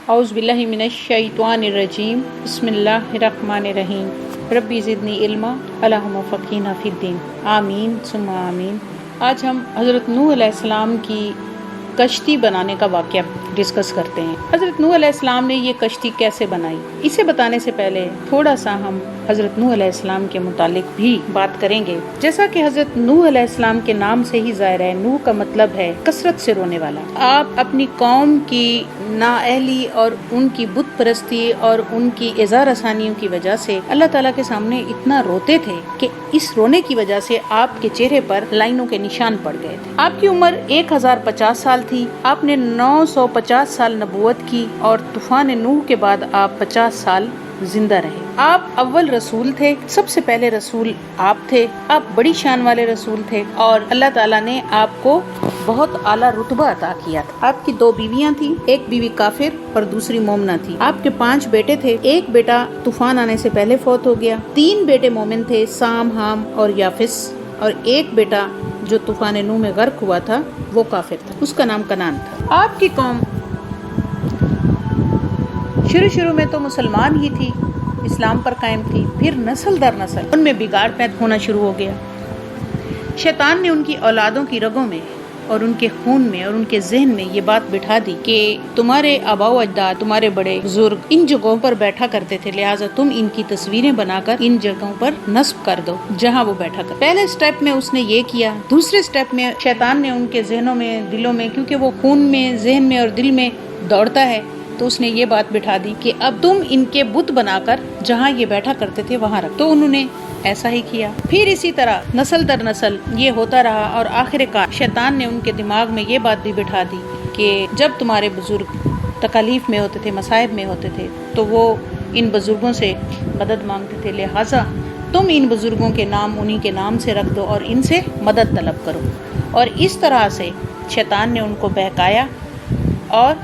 اعوذ باللہ من الشیطان الرجیم بسم اللہ الرحمن الرحیم ربی زدنی علما اللہم فقہنا فی الدین آمین ثم آمین۔ آج ہم حضرت نوح علیہ السلام کی کشتی بنانے کا واقعہ ڈسکس کرتے ہیں۔ حضرت نوح علیہ السلام نے یہ کشتی کیسے بنائی، اسے بتانے سے پہلے تھوڑا سا ہم حضرت نوح علیہ السلام کے متعلق بھی بات کریں گے۔ جیسا کہ حضرت نوح علیہ السلام کے نام سے ہی ظاہر ہے، نوح کا مطلب ہے کثرت سے رونے والا۔ آپ اپنی قوم کی نااہلی اور ان کی بت پرستی اور ان کی اعزار رسانیوں کی وجہ سے اللہ تعالیٰ کے سامنے اتنا روتے تھے کہ اس رونے کی وجہ سے آپ کے چہرے پر لائنوں کے نشان پڑ گئے تھے۔ آپ کی عمر 1050 سال تھی، آپ نے 950 سال نبوت کی اور طوفان نوح کے بعد آپ 50 سال زندہ رہے۔ آپ اول رسول تھے، سب سے پہلے رسول آپ تھے، آپ بڑی شان والے رسول تھے اور اللہ تعالیٰ نے آپ کو بہت اعلیٰ رتبہ عطا کیا تھا۔ آپ کی 2 بیویاں تھیں، ایک بیوی کافر اور دوسری مومنہ تھی۔ آپ کے 5 بیٹے تھے، ایک بیٹا طوفان آنے سے پہلے فوت ہو گیا، 3 بیٹے مومن تھے، سام، حام اور یافس، اور ایک بیٹا جو طوفان نوح میں غرق ہوا تھا وہ کافر تھا، اس کا نام کنعان تھا۔ آپ کی قوم شروع میں تو مسلمان ہی تھی، اسلام پر قائم تھی، پھر نسل در نسل ان میں بگاڑ پیدا ہونا شروع ہو گیا۔ شیطان نے ان کی اولادوں کی رگوں میں اور ان کے خون میں اور ان کے ذہن میں یہ بات بٹھا دی کہ تمہارے آباء و اجداد، تمہارے بڑے بزرگ ان جگہوں پر بیٹھا کرتے تھے، لہٰذا تم ان کی تصویریں بنا کر ان جگہوں پر نصب کر دو جہاں وہ بیٹھا کر۔ پہلے سٹیپ میں اس نے یہ کیا، دوسرے سٹیپ میں شیطان نے ان کے ذہنوں میں، دلوں میں، کیونکہ وہ خون میں، ذہن میں اور دل میں دوڑتا ہے، تو اس نے یہ بات بٹھا دی کہ اب تم ان کے بت بنا کر جہاں یہ بیٹھا کرتے تھے وہاں رکھ۔ تو انہوں نے ایسا ہی کیا، پھر اسی طرح نسل در نسل یہ ہوتا رہا، اور آخر کار شیطان نے ان کے دماغ میں یہ بات بھی بٹھا دی کہ جب تمہارے بزرگ تکالیف میں ہوتے تھے، مصائب میں ہوتے تھے، تو وہ ان بزرگوں سے مدد مانگتے تھے، لہٰذا تم ان بزرگوں کے نام انہی کے نام سے رکھ دو اور ان سے مدد طلب کرو۔ اور اس طرح سے شیطان نے ان کو بہکایا اور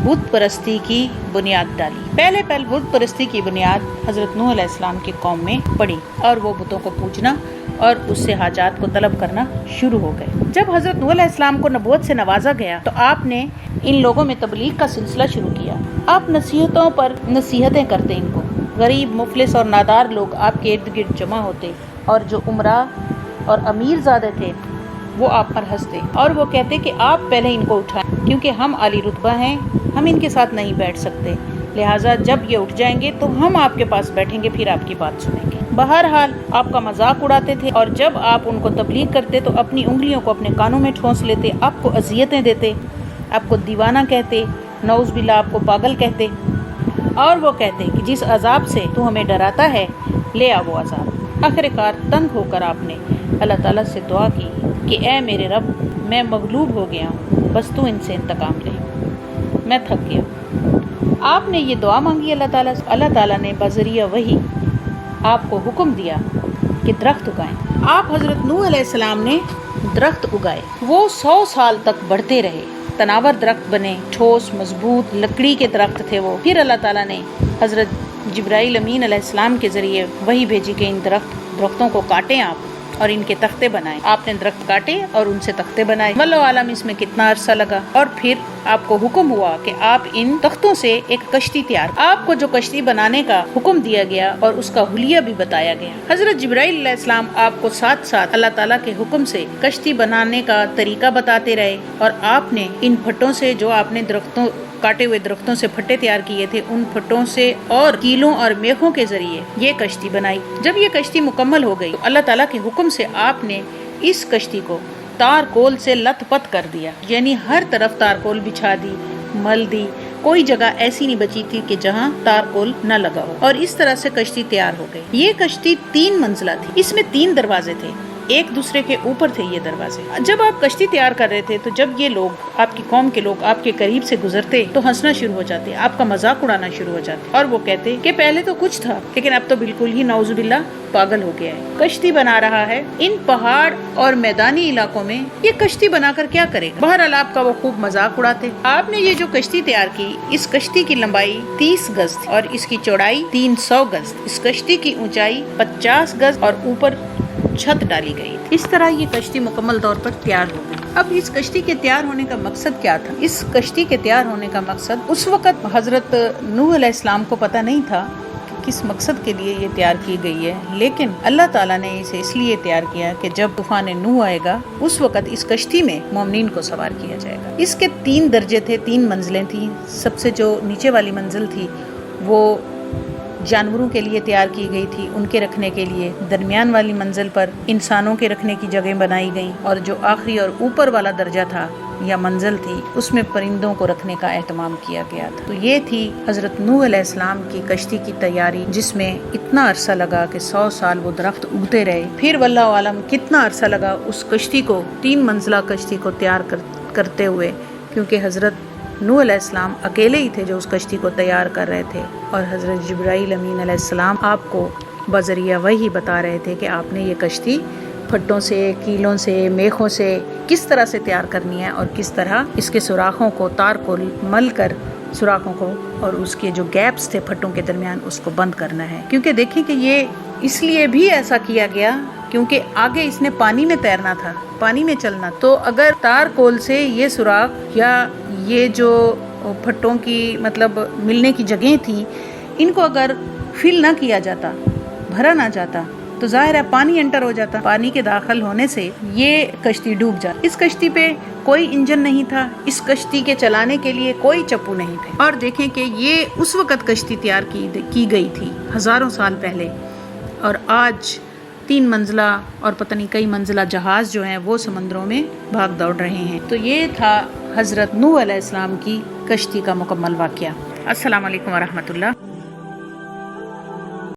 بت پرستی کی بنیاد ڈالی۔ پہلے بت پرستی کی بنیاد حضرت نوح علیہ السلام کی قوم میں پڑی اور وہ بتوں کو پوجنا اور اس سے حاجات کو طلب کرنا شروع ہو گئے۔ جب حضرت نوح علیہ السلام کو نبوت سے نوازا گیا تو آپ نے ان لوگوں میں تبلیغ کا سلسلہ شروع کیا۔ آپ نصیحتوں پر نصیحتیں کرتے، ان کو غریب، مفلس اور نادار لوگ آپ کے ارد گرد جمع ہوتے، اور جو عمرا اور امیر زادے تھے وہ آپ پر ہنستے اور وہ کہتے کہ آپ پہلے ان کو اٹھائیں، کیونکہ ہم عالی رتبہ ہیں، ہم ان کے ساتھ نہیں بیٹھ سکتے، لہٰذا جب یہ اٹھ جائیں گے تو ہم آپ کے پاس بیٹھیں گے، پھر آپ کی بات سنیں گے۔ بہرحال آپ کا مذاق اڑاتے تھے، اور جب آپ ان کو تبلیغ کرتے تو اپنی انگلیوں کو اپنے کانوں میں ٹھونس لیتے، آپ کو اذیتیں دیتے، آپ کو دیوانہ کہتے، نعوذ باللہ آپ کو پاگل کہتے، اور وہ کہتے کہ جس عذاب سے تو ہمیں ڈراتا ہے لے آ وہ عذاب۔ آخر کار تنگ ہو کر آپ نے اللہ تعالیٰ سے دعا کی کہ اے میرے رب، میں مغلوب ہو گیا ہوں، بس تو ان سے انتقام لے، میں تھک گیا۔ آپ نے یہ دعا مانگی اللہ تعالیٰ سے، اللہ تعالیٰ نے بذریعہ وحی آپ کو حکم دیا کہ درخت اگائیں۔ آپ حضرت نوح علیہ السلام نے درخت اگائے، وہ 100 سال تک بڑھتے رہے، تناور درخت بنے، ٹھوس مضبوط لکڑی کے درخت تھے وہ۔ پھر اللہ تعالیٰ نے حضرت جبرائیل امین علیہ السلام کے ذریعے وحی بھیجی کہ ان درختوں کو کاٹیں آپ اور ان کے تختے بنائیں۔ آپ نے درخت کاٹے اور ان سے تختے بنائے۔ واللہ عالم اس میں کتنا عرصہ لگا، اور پھر آپ کو حکم ہوا کہ آپ ان تختوں سے ایک کشتی تیار۔ آپ کو جو کشتی بنانے کا حکم دیا گیا اور اس کا حلیہ بھی بتایا گیا۔ حضرت جبرائیل علیہ السلام آپ کو ساتھ ساتھ اللہ تعالیٰ کے حکم سے کشتی بنانے کا طریقہ بتاتے رہے، اور آپ نے ان پھٹوں سے، جو آپ نے کاٹے ہوئے درختوں سے پھٹے تیار کیے تھے، ان پھٹوں سے اور کیلوں اور میخوں کے ذریعے یہ کشتی بنائی۔ جب یہ کشتی مکمل ہو گئی تو اللہ تعالیٰ کے حکم سے آپ نے اس کشتی کو تارکول سے لت پت کر دیا، یعنی ہر طرف تارکول بچھا دی، مل دی، کوئی جگہ ایسی نہیں بچی تھی کہ جہاں تارکول نہ لگا ہو، اور اس طرح سے کشتی تیار ہو گئی۔ یہ کشتی 3 منزلہ تھی، اس میں 3 دروازے تھے، ایک دوسرے کے اوپر تھے یہ دروازے۔ جب آپ کشتی تیار کر رہے تھے تو جب یہ لوگ، آپ کی قوم کے لوگ آپ کے قریب سے گزرتے تو ہنسنا شروع ہو جاتے، آپ کا مذاق اڑانا شروع ہو جاتے، اور وہ کہتے کہ پہلے تو کچھ تھا لیکن اب تو بالکل ہی نعوذ باللہ پاگل ہو گیا ہے، کشتی بنا رہا ہے ان پہاڑ اور میدانی علاقوں میں، یہ کشتی بنا کر کیا کرے گا۔ بہرحال آپ کا وہ خوب مذاق اڑاتے۔ آپ نے یہ جو کشتی تیار کی، اس کشتی کی لمبائی 30 گز تھی اور اس کی چوڑائی 300 گز، اس کشتی کی اونچائی 50 گز اور اوپر چھت ڈالی گئی۔ اس طرح یہ کشتی مکمل طور پر تیار ہو گئی۔ اب اس کشتی کے تیار ہونے کا مقصد کیا تھا؟ اس کشتی کے تیار ہونے کا مقصد اس وقت حضرت نوح علیہ السلام کو پتہ نہیں تھا کس مقصد کے لیے یہ تیار کی گئی ہے، لیکن اللہ تعالیٰ نے اسے اس لیے تیار کیا کہ جب طوفان نوح آئے گا اس وقت اس کشتی میں مومنین کو سوار کیا جائے گا۔ اس کے 3 درجے تھے، 3 منزلیں تھیں۔ سب سے جو نیچے والی منزل تھی وہ جانوروں کے لیے تیار کی گئی تھی، ان کے رکھنے کے لیے۔ درمیان والی منزل پر انسانوں کے رکھنے کی جگہ بنائی گئیں، اور جو آخری اور اوپر والا درجہ تھا یا منزل تھی اس میں پرندوں کو رکھنے کا اہتمام کیا گیا تھا۔ تو یہ تھی حضرت نوح علیہ السلام کی کشتی کی تیاری، جس میں اتنا عرصہ لگا کہ 100 سال وہ درخت اگتے رہے۔ پھر واللہ عالم کتنا عرصہ لگا اس کشتی کو، 3 منزلہ کشتی کو تیار کرتے ہوئے، کیونکہ حضرت نوح علیہ السلام اکیلے ہی تھے جو اس کشتی کو تیار کر رہے تھے، اور حضرت جبرائیل امین علیہ السلام آپ کو بذریعہ وحی بتا رہے تھے کہ آپ نے یہ کشتی پھٹوں سے، کیلوں سے، میخوں سے کس طرح سے تیار کرنی ہے، اور کس طرح اس کے سوراخوں کو، تار کو مل کر سوراخوں کو اور اس کے جو گیپس تھے پھٹوں کے درمیان اس کو بند کرنا ہے۔ کیونکہ دیکھیں کہ یہ اس لیے بھی ایسا کیا گیا کیونکہ آگے اس نے پانی میں تیرنا تھا، پانی میں چلنا، تو اگر تار کول سے یہ سوراخ یا یہ جو پھٹوں کی مطلب ملنے کی جگہیں تھیں ان کو اگر فل نہ کیا جاتا، بھرا نہ جاتا، تو ظاہر ہے پانی انٹر ہو جاتا، پانی کے داخل ہونے سے یہ کشتی ڈوب جاتی۔ اس کشتی پہ کوئی انجن نہیں تھا، اس کشتی کے چلانے کے لیے کوئی چپو نہیں تھے۔ اور دیکھیں کہ یہ اس وقت کشتی تیار کی گئی تھی، ہزاروں سال پہلے، اور آج 3 منزلہ اور پتہ نہیں کئی منزلہ جہاز جو ہیں وہ سمندروں میں بھاگ دوڑ رہے ہیں۔ تو یہ تھا حضرت نوح علیہ السلام کی کشتی کا مکمل واقعہ۔ السلام علیکم ورحمۃ اللہ۔